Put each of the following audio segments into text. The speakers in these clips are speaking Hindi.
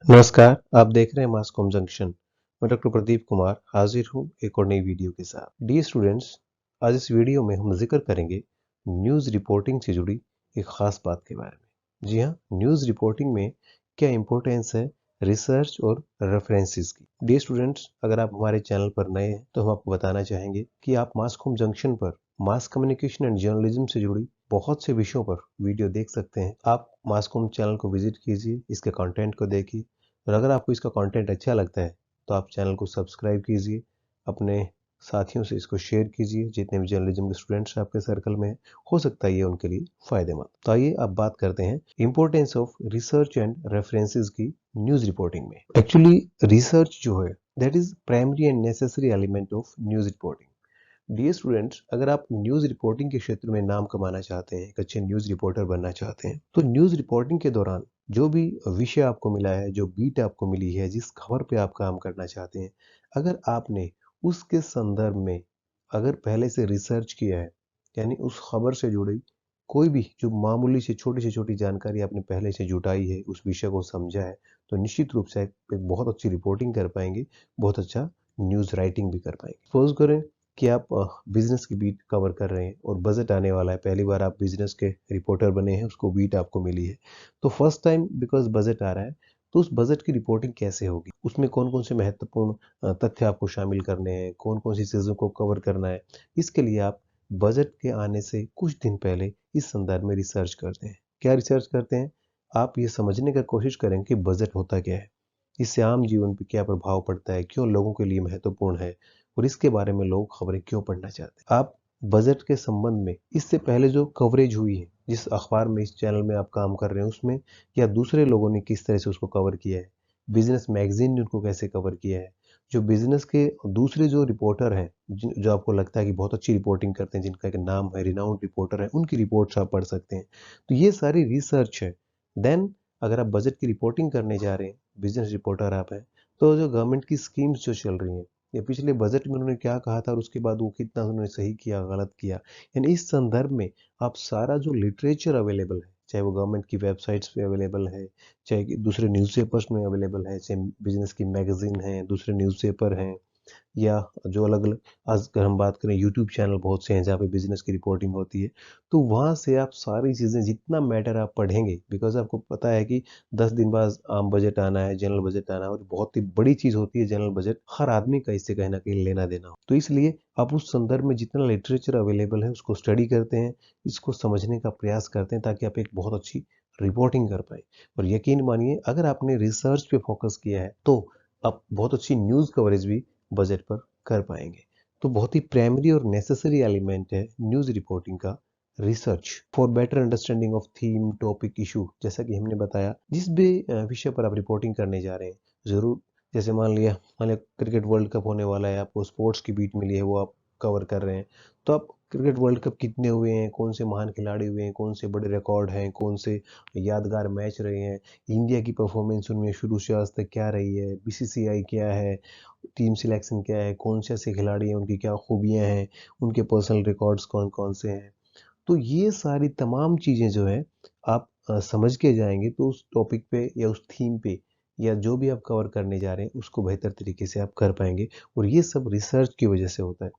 नमस्कार, आप देख रहे हैं मासकॉम जंक्शन। मैं डॉक्टर प्रदीप कुमार हाजिर हूँ एक और नई वीडियो के साथ। डियर स्टूडेंट्स, आज इस वीडियो में हम जिक्र करेंगे न्यूज़ रिपोर्टिंग से जुड़ी एक खास बात के बारे में। जी हाँ, न्यूज़ रिपोर्टिंग में क्या इम्पोर्टेंस है रिसर्च और रेफरेंसेस की। डियर स्टूडेंट्स, अगर आप हमारे चैनल पर नए हैं तो हम आपको बताना चाहेंगे कि आप मासकॉम जंक्शन पर मास कम्युनिकेशन एंड जर्नलिज्म से जुड़ी बहुत से विषयों पर वीडियो देख सकते हैं। आप मासकॉम चैनल को विजिट कीजिए, इसके कंटेंट को देखिए और अगर आपको इसका कंटेंट अच्छा लगता है तो आप चैनल को सब्सक्राइब कीजिए, अपने साथियों से इसको शेयर कीजिए। जितने भी जर्नलिज्म के स्टूडेंट्स आपके सर्कल में हैं, हो सकता है ये उनके लिए फायदेमंद। तो आइए अब बात करते हैं importance of research and references की न्यूज़ रिपोर्टिंग में। एक्चुअली रिसर्च जो है that is primary and necessary element of news reporting. Dear students, अगर आप न्यूज़ रिपोर्टिंग के क्षेत्र में नाम कमाना चाहते हैं, एक अच्छे न्यूज़ रिपोर्टर बनना चाहते हैं, तो न्यूज़ रिपोर्टिंग के दौरान जो भी विषय आपको मिला है, जो बीट आपको मिली है, जिस खबर पे आप काम करना चाहते हैं, अगर आपने उसके संदर्भ में अगर पहले से रिसर्च किया है, यानी उस खबर से जुड़ी कोई भी जो मामूली से छोटी जानकारी आपने पहले से जुटाई है, उस विषय को समझा है, तो निश्चित रूप से एक बहुत अच्छी रिपोर्टिंग कर पाएंगे, बहुत अच्छा न्यूज़ राइटिंग भी कर पाएंगे। सपोज करें कि आप बिजनेस की बीट कवर कर रहे हैं और बजट आने वाला है, पहली बार आप बिजनेस के रिपोर्टर बने हैं, उसको बीट आपको मिली है, तो फर्स्ट टाइम बिकॉज बजट आ रहा है, तो उस बजट की रिपोर्टिंग कैसे होगी, उसमें कौन कौन से महत्वपूर्ण तथ्य आपको शामिल करने हैं, कौन कौन सी चीज़ों को कवर करना है। इसके लिए आप बजट के आने से कुछ दिन पहले इस संदर्भ में रिसर्च करते हैं। क्या रिसर्च करते हैं? आप ये समझने का कोशिश करें कि बजट होता क्या है, इससे आम जीवन पर क्या प्रभाव पड़ता है, क्यों लोगों के लिए महत्वपूर्ण है और इसके बारे में लोग खबरें क्यों पढ़ना चाहते हैं। आप बजट के संबंध में इससे पहले जो कवरेज हुई है, जिस अखबार में, इस चैनल में आप काम कर रहे हैं उसमें, या दूसरे लोगों ने किस तरह से उसको कवर किया है, बिजनेस मैगजीन ने उनको कैसे कवर किया है, जो बिजनेस के दूसरे जो रिपोर्टर हैं, जो आपको लगता है कि बहुत अच्छी रिपोर्टिंग करते हैं, जिनका एक नाम है, रिनाउंड रिपोर्टर है, उनकी रिपोर्ट्स आप पढ़ सकते हैं। तो ये सारी रिसर्च है। देन अगर आप बजट की रिपोर्टिंग करने जा रहे हैं, बिजनेस रिपोर्टर आप हैं, तो जो गवर्नमेंट की स्कीम्स जो चल रही हैं, या पिछले बजट में उन्होंने क्या कहा था और उसके बाद वो कितना उन्होंने सही किया, गलत किया, यानी इस संदर्भ में आप सारा जो लिटरेचर अवेलेबल है, चाहे वो गवर्नमेंट की वेबसाइट्स पे अवेलेबल है, चाहे कि दूसरे न्यूज़पेपर्स में अवेलेबल है, चाहे बिजनेस की मैगजीन है, दूसरे न्यूज़पेपर हैं, या जो अलग अलग, आज अगर हम बात करें यूट्यूब चैनल बहुत से हैं जहाँ पे बिजनेस की रिपोर्टिंग होती है, तो वहाँ से आप सारी चीज़ें, जितना मैटर आप पढ़ेंगे, बिकॉज आपको पता है कि 10 दिन बाद आम बजट आना है, जनरल बजट आना है, और बहुत ही बड़ी चीज़ होती है जनरल बजट, हर आदमी का इससे कहीं ना कहीं लेना देना हो, तो इसलिए आप उस संदर्भ में जितना लिटरेचर अवेलेबल है उसको स्टडी करते हैं, इसको समझने का प्रयास करते हैं, ताकि आप एक बहुत अच्छी रिपोर्टिंग कर पाए। और यकीन मानिए, अगर आपने रिसर्च पे फोकस किया है तो आप बहुत अच्छी न्यूज़ कवरेज भी बजट पर कर पाएंगे। तो बहुत ही प्राइमरी और नेसेसरी एलिमेंट है न्यूज़ रिपोर्टिंग का research for better understanding of theme, topic, issue. जैसा कि हमने बताया, जिस भी विषय पर आप रिपोर्टिंग करने जा रहे हैं, जरूर, जैसे मान लिया क्रिकेट वर्ल्ड कप होने वाला है, आपको स्पोर्ट्स की बीट मिली है, वो आप कवर कर रहे हैं, तो आप क्रिकेट वर्ल्ड कप कितने हुए हैं, कौन से महान खिलाड़ी हुए हैं, कौन से बड़े रिकॉर्ड हैं, कौन से यादगार मैच रहे हैं, इंडिया की परफॉर्मेंस उनमें शुरू से आज तक क्या रही है, बीसीसीआई क्या है, टीम सिलेक्शन क्या है, कौन से ऐसे खिलाड़ी हैं, उनकी क्या खूबियां हैं, उनके पर्सनल रिकॉर्ड्स कौन कौन से हैं, तो ये सारी तमाम चीज़ें जो है आप समझ के जाएंगे तो उस टॉपिक पे या उस थीम पे या जो भी आप कवर करने जा रहे हैं उसको बेहतर तरीके से आप कर पाएंगे। और ये सब रिसर्च की वजह से होता है।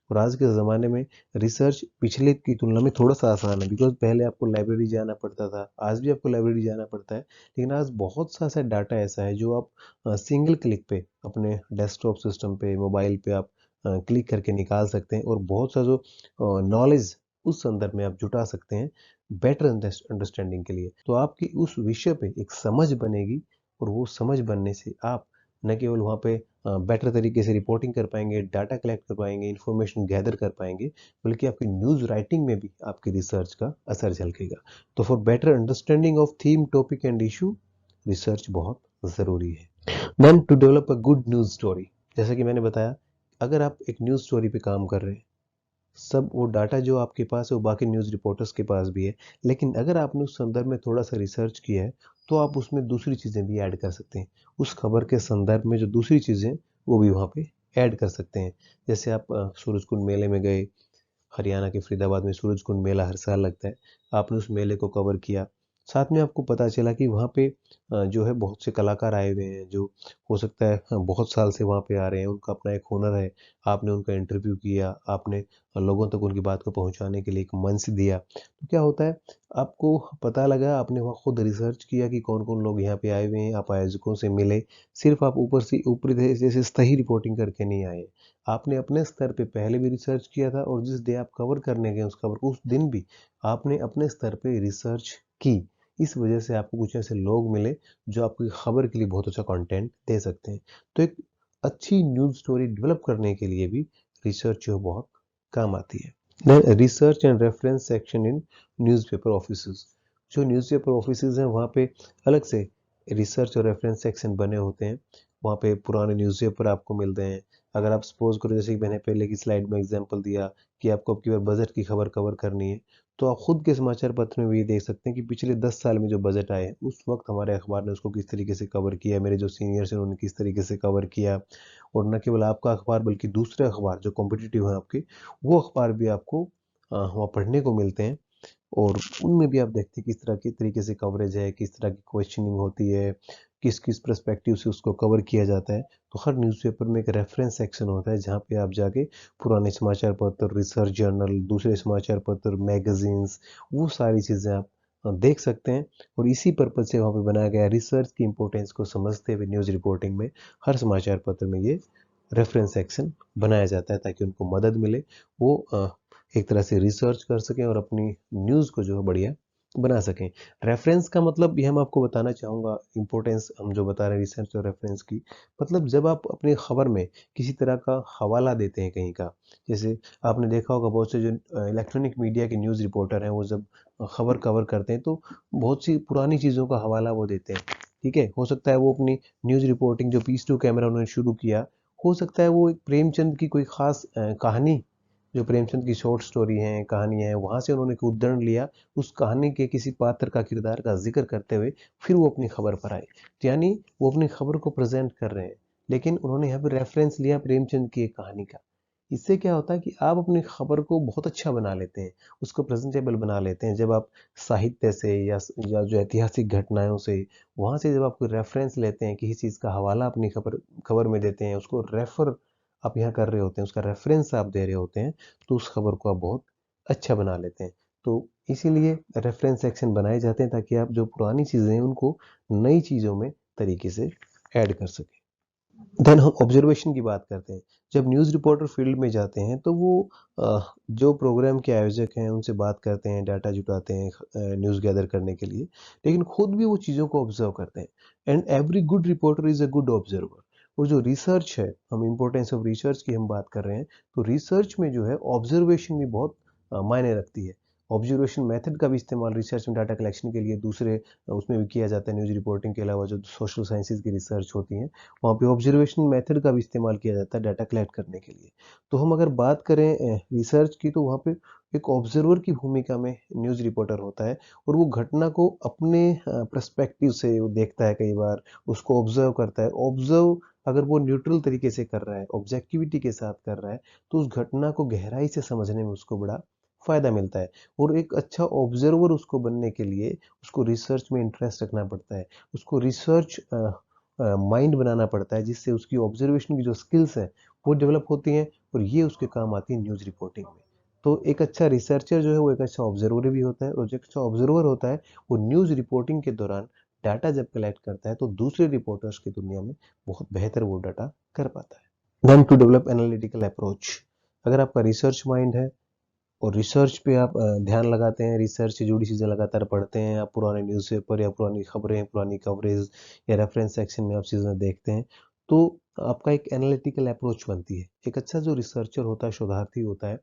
और आज के ज़माने में रिसर्च पिछले की तुलना में थोड़ा सा आसान है, बिकॉज पहले आपको लाइब्रेरी जाना पड़ता था, आज भी आपको लाइब्रेरी जाना पड़ता है, लेकिन आज बहुत सा ऐसा डाटा ऐसा है जो आप सिंगल क्लिक पे अपने डेस्कटॉप सिस्टम पे, मोबाइल पे आप क्लिक करके निकाल सकते हैं, और बहुत सा जो नॉलेज उस संदर्भ में आप जुटा सकते हैं बेटर अंडरस्टैंडिंग के लिए। तो आपकी उस विषय पे एक समझ बनेगी, और वो समझ बनने से आप न केवल वहाँ पे बेटर तरीके से रिपोर्टिंग कर पाएंगे, डाटा कलेक्ट कर पाएंगे, इंफॉर्मेशन गैदर कर पाएंगे, बल्कि आपकी न्यूज़ राइटिंग में भी आपकी रिसर्च का असर झलकेगा। तो for better understanding of theme, topic and issue, research बहुत ज़रूरी है। Then to develop a good news story, जैसा कि मैंने बताया, अगर आप एक न्यूज़ स्टोरी पे काम कर रहे हैं, सब वो डाटा जो आपके पास है वो बाकी न्यूज़ रिपोर्टर्स के पास भी है, लेकिन अगर आपने उस संदर्भ में थोड़ा सा रिसर्च किया है तो आप उसमें दूसरी चीज़ें भी ऐड कर सकते हैं। उस खबर के संदर्भ में जो दूसरी चीज़ें, वो भी वहाँ पे ऐड कर सकते हैं। जैसे आप सूरजकुंड मेले में गए, हरियाणा के फरीदाबाद में सूरजकुंड मेला हर साल लगता है, आपने उस मेले को कवर किया, साथ में आपको पता चला कि वहाँ पे जो है बहुत से कलाकार आए हुए हैं जो हो सकता है बहुत साल से वहाँ पे आ रहे हैं, उनका अपना एक हुनर है। आपने उनका इंटरव्यू किया, आपने लोगों तक उनकी बात को पहुँचाने के लिए एक मंच दिया। तो क्या होता है, आपको पता लगा, आपने वहाँ खुद रिसर्च किया कि कौन-कौन लोग यहाँ पे आए हुए हैं, आप आयोजकों से मिले। सिर्फ़ आप ऊपर से ऊपरी तरीके से सही रिपोर्टिंग करके नहीं आए। आपने अपने स्तर पे पहले भी रिसर्च किया था और जिस डे आप कवर करने गए उस दिन भी आपने अपने स्तर पे रिसर्च की। इस वजह से आपको कुछ ऐसे लोग मिले जो आपकी खबर के लिए बहुत अच्छा कंटेंट दे सकते हैं। तो एक अच्छी न्यूज़ स्टोरी डेवलप करने के लिए भी रिसर्च जो बहुत काम आती है। Then research and reference section in newspaper offices. जो न्यूज़पेपर ऑफिसेज हैं वहाँ पे अलग से रिसर्च और रेफरेंस सेक्शन बने होते हैं। वहाँ पे पुराने न्यूज़पेपर आपको मिलते हैं। अगर आप सपोज करो, जैसे कि मैंने पहले की स्लाइड में एग्जांपल दिया कि आपको अब की बार बजट की खबर कवर करनी है, तो आप खुद के समाचार पत्र में भी ये देख सकते हैं कि पिछले 10 साल में जो बजट आए हैं उस वक्त हमारे अखबार ने उसको किस तरीके से कवर किया, मेरे जो सीनियर्स हैं उन्होंने किस तरीके से कवर किया। और न केवल आपका अखबार बल्कि दूसरे अखबार जो कॉम्पिटिटिव हैं आपके, वो अखबार भी आपको वहाँ पढ़ने को मिलते हैं। और उनमें भी आप देखते हैं किस तरह के तरीके से कवरेज है, किस तरह की क्वेश्चनिंग होती है, किस किस पर्सपेक्टिव से उसको कवर किया जाता है। तो हर न्यूज़पेपर में एक रेफरेंस सेक्शन होता है जहाँ पे आप जाके पुराने समाचार पत्र, रिसर्च जर्नल, दूसरे समाचार पत्र, मैगजीन्स, वो सारी चीज़ें आप देख सकते हैं। और इसी पर्पज से वहाँ पे बनाया गया रिसर्च की इम्पोर्टेंस को समझते हुए न्यूज़ रिपोर्टिंग में हर समाचार पत्र में ये रेफरेंस सेक्शन बनाया जाता है ताकि उनको मदद मिले, वो एक तरह से रिसर्च कर सकें और अपनी न्यूज़ को जो है बढ़िया बना सकें। रेफरेंस का मतलब ये हम आपको बताना चाहूँगा, इम्पोर्टेंस हम जो बता रहे हैं रिसर्च और रेफरेंस की, मतलब जब आप अपनी खबर में किसी तरह का हवाला देते हैं कहीं का, जैसे आपने देखा होगा बहुत से जो इलेक्ट्रॉनिक मीडिया के न्यूज़ रिपोर्टर हैं वो जब खबर कवर करते हैं तो बहुत सी पुरानी चीज़ों का हवाला वो देते हैं। ठीक है, हो सकता है वो अपनी न्यूज़ रिपोर्टिंग जो पीस टू कैमरा उन्होंने शुरू किया, हो सकता है वो एक प्रेमचंद की कोई खास कहानी, जो प्रेमचंद की शॉर्ट स्टोरी हैं, कहानियाँ हैं, वहाँ से उन्होंने एक उद्धरण लिया, उस कहानी के किसी पात्र का, किरदार का ज़िक्र करते हुए फिर वो अपनी खबर पर आए। तो यानी वो अपनी खबर को प्रेज़ेंट कर रहे हैं, लेकिन उन्होंने यहाँ पे रेफ़रेंस लिया प्रेमचंद की एक कहानी का। इससे क्या होता है कि आप अपनी खबर को बहुत अच्छा बना लेते हैं, उसको प्रेज़ेंटेबल बना लेते हैं। जब आप साहित्य से या जो ऐतिहासिक घटनाओं से, वहाँ से जब आप कोई रेफ़रेंस लेते हैं, किसी चीज़ का हवाला अपनी खबर खबर में देते हैं, उसको रेफ़र आप यहाँ कर रहे होते हैं, उसका रेफ़रेंस आप दे रहे होते हैं, तो उस खबर को आप बहुत अच्छा बना लेते हैं। तो इसीलिए रेफ़रेंस सेक्शन बनाए जाते हैं ताकि आप जो पुरानी चीज़ें हैं उनको नई चीज़ों में तरीके से ऐड कर सकें। देन हम ऑब्जर्वेशन की बात करते हैं। जब न्यूज़ रिपोर्टर फील्ड में जाते हैं तो वो जो प्रोग्राम के आयोजक हैं उनसे बात करते हैं, डाटा जुटाते हैं न्यूज़ गैदर करने के लिए, लेकिन खुद भी वो चीज़ों को ऑब्जर्व करते हैं। And every good reporter is a good observer. और जो रिसर्च है, हम इम्पोर्टेंस ऑफ रिसर्च की हम बात कर रहे हैं, तो रिसर्च में जो है ऑब्जर्वेशन भी बहुत मायने रखती है। ऑब्जर्वेशन मेथड का भी इस्तेमाल रिसर्च में डाटा कलेक्शन के लिए दूसरे उसमें भी किया जाता है। न्यूज़ रिपोर्टिंग के अलावा जो सोशल साइंसेज की रिसर्च होती हैं, वहाँ पे ऑब्जर्वेशन मेथड का भी इस्तेमाल किया जाता है डाटा कलेक्ट करने के लिए। तो हम अगर बात करें रिसर्च की, तो वहाँ पे एक ऑब्जर्वर की भूमिका में न्यूज़ रिपोर्टर होता है और वो घटना को अपने पर्सपेक्टिव से वो देखता है, कई बार उसको ऑब्जर्व करता है। ऑब्जर्व अगर वो न्यूट्रल तरीके से कर रहा है, ऑब्जेक्टिविटी के साथ कर रहा है, तो उस घटना को गहराई से समझने में उसको बड़ा फ़ायदा मिलता है। और एक अच्छा ऑब्जर्वर उसको बनने के लिए उसको रिसर्च में इंटरेस्ट रखना पड़ता है। उसको रिसर्च माइंड बनाना पड़ता है, जिससे उसकी ऑब्जर्वेशन की जो स्किल्स हैं वो डेवलप होती हैं और ये उसके काम आती है न्यूज़ रिपोर्टिंग में। तो एक अच्छा रिसर्चर जो है वो एक अच्छा ऑब्जर्वर भी होता है, और जो अच्छा ऑब्जर्वर होता है वो न्यूज़ रिपोर्टिंग के दौरान डाटा जब कलेक्ट करता है तो दूसरे रिपोर्टर्स की दुनिया में बहुत बेहतर वो डाटा कर पाता है। Then to develop analytical approach. अगर आपका रिसर्च माइंड है और रिसर्च पे आप ध्यान लगाते हैं, रिसर्च से जुड़ी चीज़ें लगातार पढ़ते हैं, आप पुराने न्यूज़पेपर या पुरानी खबरें, पुरानी कवरेज या रेफरेंस सेक्शन में आप चीज़ें देखते हैं, तो आपका एक एनालिटिकल अप्रोच बनती है। एक अच्छा जो रिसर्चर होता है, शोधार्थी होता है,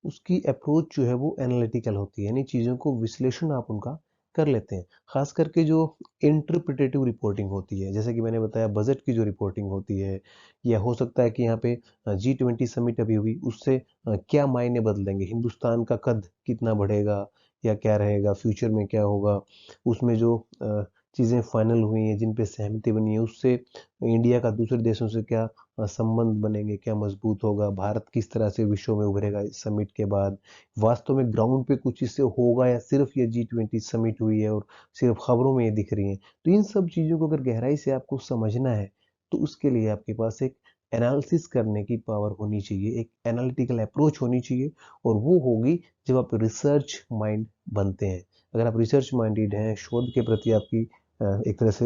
उसकी अप्रोच जो है वो एनालिटिकल होती है, यानी चीज़ों को विश्लेषण आप उनका कर लेते हैं। खास करके जो इंटरप्रिटेटिव रिपोर्टिंग होती है, जैसे कि मैंने बताया बजट की जो रिपोर्टिंग होती है, या हो सकता है कि यहाँ पे G20 समिट अभी हुई, उससे क्या मायने बदलेंगे, हिंदुस्तान का कद कितना बढ़ेगा या क्या रहेगा, फ्यूचर में क्या होगा, उसमें जो चीज़ें फाइनल हुई हैं, जिन पे सहमति बनी है, उससे इंडिया का दूसरे देशों से क्या संबंध बनेंगे, क्या मजबूत होगा, भारत किस तरह से विश्व में उभरेगा इस समिट के बाद, वास्तव में ग्राउंड पे कुछ इससे होगा या सिर्फ ये G20 समिट हुई है और सिर्फ खबरों में ये दिख रही है। तो इन सब चीज़ों को अगर गहराई से आपको समझना है तो उसके लिए आपके पास एक एनालिसिस करने की पावर होनी चाहिए, एक एनालिटिकल अप्रोच होनी चाहिए, और वो होगी जब आप रिसर्च माइंड बनते हैं। अगर आप रिसर्च माइंडेड हैं, शोध के प्रति आपकी एक तरह से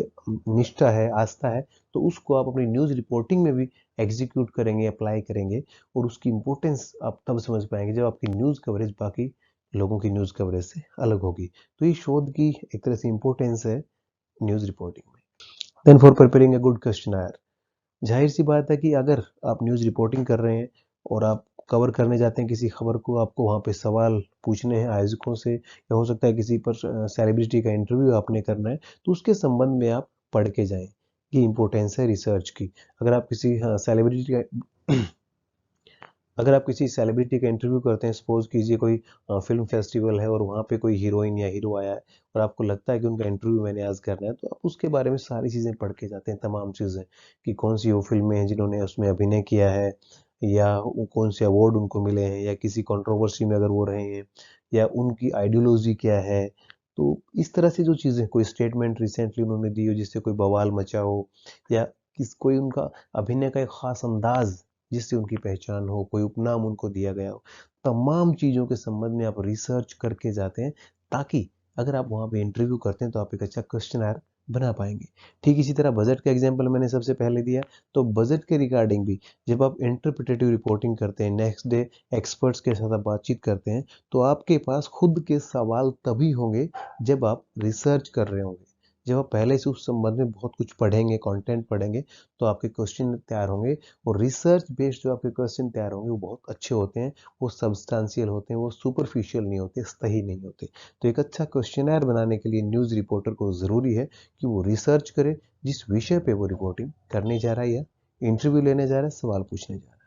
निष्ठा है, आस्था है, तो उसको आप अपनी न्यूज़ रिपोर्टिंग में भी एग्जीक्यूट करेंगे, अप्लाई करेंगे, और उसकी इम्पोर्टेंस आप तब समझ पाएंगे जब आपकी न्यूज़ कवरेज बाकी लोगों की न्यूज़ कवरेज से अलग होगी। तो ये शोध की एक तरह से इम्पोर्टेंस है न्यूज़ रिपोर्टिंग में। Then for preparing a good questionnaire, जाहिर सी बात है कि अगर आप न्यूज़ रिपोर्टिंग कर रहे हैं और आप कवर करने जाते हैं किसी खबर को, आपको वहाँ पे सवाल पूछने हैं आयोजकों से, या हो सकता है किसी पर सेलिब्रिटी का इंटरव्यू आपने करना है, तो उसके संबंध में आप पढ़ के जाएं। ये इंपॉर्टेंस है रिसर्च की। अगर आप किसी सेलिब्रिटी का अगर आप किसी सेलिब्रिटी का इंटरव्यू करते हैं, सपोज कीजिए कोई फिल्म फेस्टिवल है और वहाँ पे कोई हीरोइन या हीरो आया है और आपको लगता है कि उनका इंटरव्यू मैंने आज करना है, तो आप उसके बारे में सारी चीज़ें पढ़ के जाते हैं, तमाम चीज़ें, कि कौन सी वो फिल्में हैं जिन्होंने उसमें अभिनय किया है, या वो कौन से अवार्ड उनको मिले हैं, या किसी कंट्रोवर्सी में अगर वो रहे हैं, या उनकी आइडियोलॉजी क्या है। तो इस तरह से जो चीज़ें, कोई स्टेटमेंट रिसेंटली उन्होंने दी हो जिससे कोई बवाल मचा हो, या कोई उनका अभिनय का एक खास अंदाज जिससे उनकी पहचान हो, कोई उपनाम उनको दिया गया हो, तमाम चीज़ों के संबंध में आप रिसर्च करके जाते हैं, ताकि अगर आप वहाँ पे इंटरव्यू करते हैं तो आप एक अच्छा क्वेश्चनर बना पाएंगे। ठीक इसी तरह बजट का एग्जाम्पल मैंने सबसे पहले दिया, तो बजट के रिगार्डिंग भी जब आप इंटरप्रिटेटिव रिपोर्टिंग करते हैं, नेक्स्ट डे एक्सपर्ट्स के साथ आप बातचीत करते हैं, तो आपके पास खुद के सवाल तभी होंगे जब आप रिसर्च कर रहे होंगे। जब आप पहले से उस संबंध में बहुत कुछ पढ़ेंगे, कंटेंट पढ़ेंगे, तो आपके क्वेश्चन तैयार होंगे, और रिसर्च बेस्ड जो आपके क्वेश्चन तैयार होंगे वो बहुत अच्छे होते हैं, वो सब्सटेंशियल होते हैं, वो सुपरफिशियल नहीं होते, सही नहीं होते। तो एक अच्छा क्वेश्चनर बनाने के लिए न्यूज़ रिपोर्टर को ज़रूरी है कि वो रिसर्च करे, जिस विषय पे वो रिपोर्टिंग करने जा रहा है या इंटरव्यू लेने जा रहा है, सवाल पूछने जा रहा है।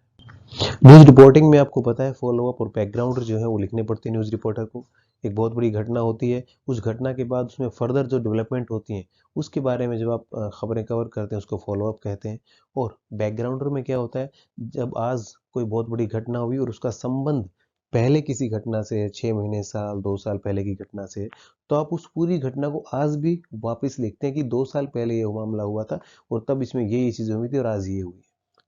न्यूज़ रिपोर्टिंग में आपको पता है फॉलोअप और बैकग्राउंड जो है वो लिखने पड़ते हैं न्यूज़ रिपोर्टर को। एक बहुत बड़ी घटना होती है, उस घटना के बाद उसमें फर्दर जो डेवलपमेंट होती हैं उसके बारे में जब आप खबरें कवर करते हैं उसको फॉलोअप कहते हैं। और बैकग्राउंडर में क्या होता है, जब आज कोई बहुत बड़ी घटना हुई और उसका संबंध पहले किसी घटना से है, 6 महीने, साल, 2 साल पहले की घटना से है, तो आप उस पूरी घटना को आज भी वापस लिखते हैं कि 2 साल पहले ये मामला हुआ था और तब इसमें ये चीज़ें हुई थी और आज ये हुई।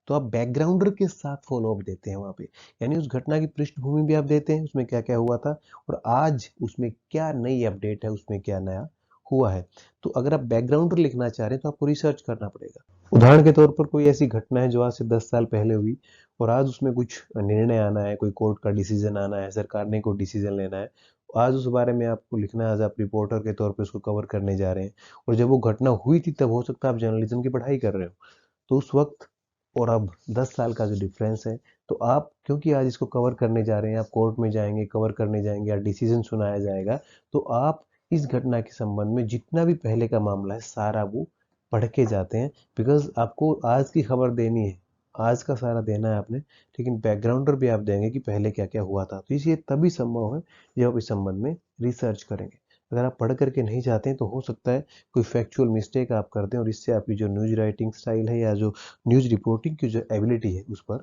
तो आप बैकग्राउंडर के साथ फॉलोअप देते हैं वहाँ पे, यानी उस घटना की पृष्ठभूमि भी आप देते हैं, उसमें क्या क्या हुआ था और आज उसमें क्या नई अपडेट है, उसमें क्या नया हुआ है। तो अगर आप बैकग्राउंडर लिखना चाह रहे हैं तो आपको रिसर्च करना पड़ेगा। उदाहरण के तौर पर कोई ऐसी घटना है जो आज से 10 साल पहले हुई और आज उसमें कुछ निर्णय आना है, कोई कोर्ट का डिसीजन आना है, सरकार ने कोई डिसीजन लेना है, आज उस बारे में आपको लिखना है, आज आप रिपोर्टर के तौर पे उसको कवर करने जा रहे हैं, और जब वो घटना हुई थी तब हो सकता है आप जर्नलिज्म की पढ़ाई कर रहे हो। तो उस वक्त और अब 10 साल का जो डिफरेंस है, तो आप क्योंकि आज इसको कवर करने जा रहे हैं, आप कोर्ट में जाएंगे, कवर करने जाएंगे या डिसीजन सुनाया जाएगा, तो आप इस घटना के संबंध में जितना भी पहले का मामला है सारा वो पढ़ के जाते हैं, बिकॉज आपको आज की खबर देनी है, आज का सारा देना है आपने, लेकिन बैकग्राउंडर भी आप देंगे कि पहले क्या क्या हुआ था। तो इसलिए तभी संभव है जब आप इस संबंध में रिसर्च करेंगे। अगर आप पढ़ करके नहीं जाते हैं तो हो सकता है कोई फैक्चुअल मिस्टेक आप कर दें और इससे आपकी जो न्यूज राइटिंग स्टाइल है या जो न्यूज रिपोर्टिंग की जो एबिलिटी है उस पर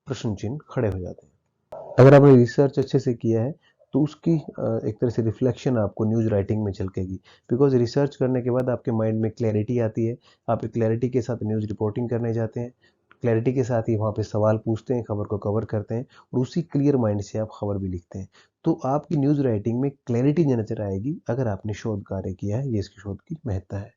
प्रश्न चिन्ह खड़े हो जाते हैं। अगर आपने रिसर्च अच्छे से किया है तो उसकी एक तरह से रिफ्लेक्शन आपको न्यूज राइटिंग में झलकेगी, बिकॉज रिसर्च करने के बाद आपके माइंड में क्लैरिटी आती है, आप एक क्लैरिटी के साथ न्यूज रिपोर्टिंग करने जाते हैं, क्लैरिटी के साथ ही वहाँ पे सवाल पूछते हैं, खबर को कवर करते हैं, और उसी क्लियर माइंड से आप खबर भी लिखते हैं। तो आपकी न्यूज राइटिंग में क्लैरिटी नजर आएगी अगर आपने शोध कार्य किया है, ये इसकी शोध की महत्ता है।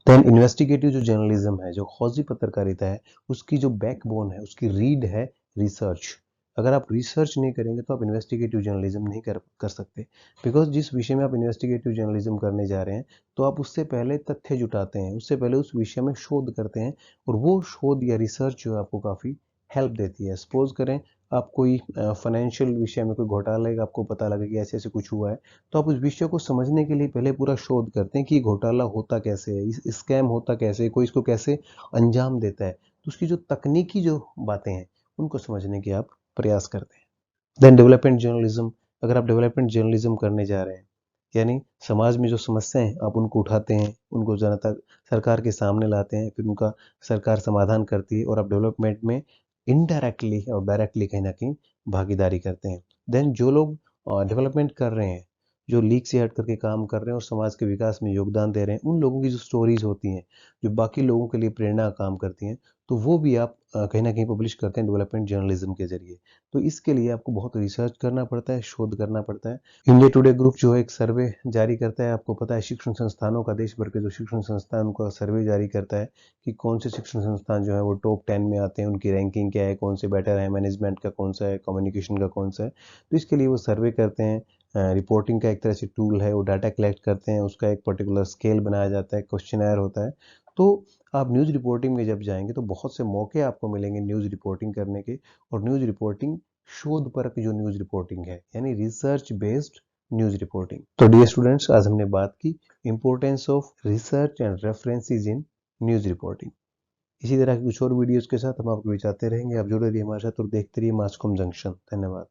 देन इन्वेस्टिगेटिव जो जर्नलिज्म है, जो खोजी पत्रकारिता है, उसकी जो बैकबोन है, उसकी रीड है रिसर्च। अगर आप रिसर्च नहीं करेंगे तो आप इन्वेस्टिगेटिव जर्नलिज्म नहीं कर सकते, बिकॉज जिस विषय में आप इन्वेस्टिगेटिव जर्नलिज्म करने जा रहे हैं तो आप उससे पहले तथ्य जुटाते हैं, उससे पहले उस विषय में शोध करते हैं, और वो शोध या रिसर्च जो है आपको काफ़ी हेल्प देती है। सपोज करें आप कोई फाइनेंशियल विषय में कोई घोटाला का आपको पता लगे कि ऐसे ऐसे कुछ हुआ है, तो आप उस विषय को समझने के लिए पहले पूरा शोध करते हैं कि ये घोटाला होता कैसे है, इस स्कैम होता कैसे है, कोई इसको कैसे अंजाम देता है, तो उसकी जो तकनीकी जो बातें हैं उनको समझने की आप प्रयास करते हैं। देन डेवलपमेंट जर्नलिज्म, अगर आप डेवलपमेंट जर्नलिज्म करने जा रहे हैं यानी समाज में जो समस्याएं आप उनको उठाते हैं, उनको जनता सरकार के सामने लाते हैं, फिर उनका सरकार समाधान करती है और आप डेवलपमेंट में इनडायरेक्टली और डायरेक्टली कहीं ना कहीं भागीदारी करते हैं। देन जो लोग डेवलपमेंट कर रहे हैं, जो लीग से हट करके काम कर रहे हैं और समाज के विकास में योगदान दे रहे हैं, उन लोगों की जो स्टोरीज होती हैं, जो बाकी लोगों के लिए प्रेरणा का काम करती हैं, तो वो भी आप कहीं ना कहीं पब्लिश करते हैं डेवलपमेंट जर्नलिज्म के जरिए। तो इसके लिए आपको बहुत रिसर्च करना पड़ता है, शोध करना पड़ता है। इंडिया टुडे ग्रुप जो है एक सर्वे जारी करता है, आपको पता है शिक्षण संस्थानों का, देश भर के जो शिक्षण संस्थान उनका सर्वे जारी करता है कि कौन से शिक्षण संस्थान जो है वो टॉप 10 में आते हैं, उनकी रैंकिंग क्या है, कौन से बेटर है, मैनेजमेंट का कौन सा है, कम्युनिकेशन का कौन सा है। तो इसके लिए वो सर्वे करते हैं। रिपोर्टिंग का एक तरह से टूल है, वो डाटा कलेक्ट करते हैं, उसका एक पर्टिकुलर स्केल बनाया जाता है, क्वेश्चनर होता है। तो आप न्यूज़ रिपोर्टिंग में जब जाएंगे तो बहुत से मौके आपको मिलेंगे न्यूज़ रिपोर्टिंग करने के। और न्यूज़ रिपोर्टिंग शोध परक जो न्यूज़ रिपोर्टिंग है, यानी रिसर्च बेस्ड न्यूज़ रिपोर्टिंग। तो डियर स्टूडेंट्स, आज हमने बात की importance of research and references in news reporting. इसी तरह की कुछ और वीडियोस के साथ हम आपको बताते रहेंगे। आप जुड़े रहिए हमारे साथ और देखते रहिए मासकॉम जंक्शन। धन्यवाद।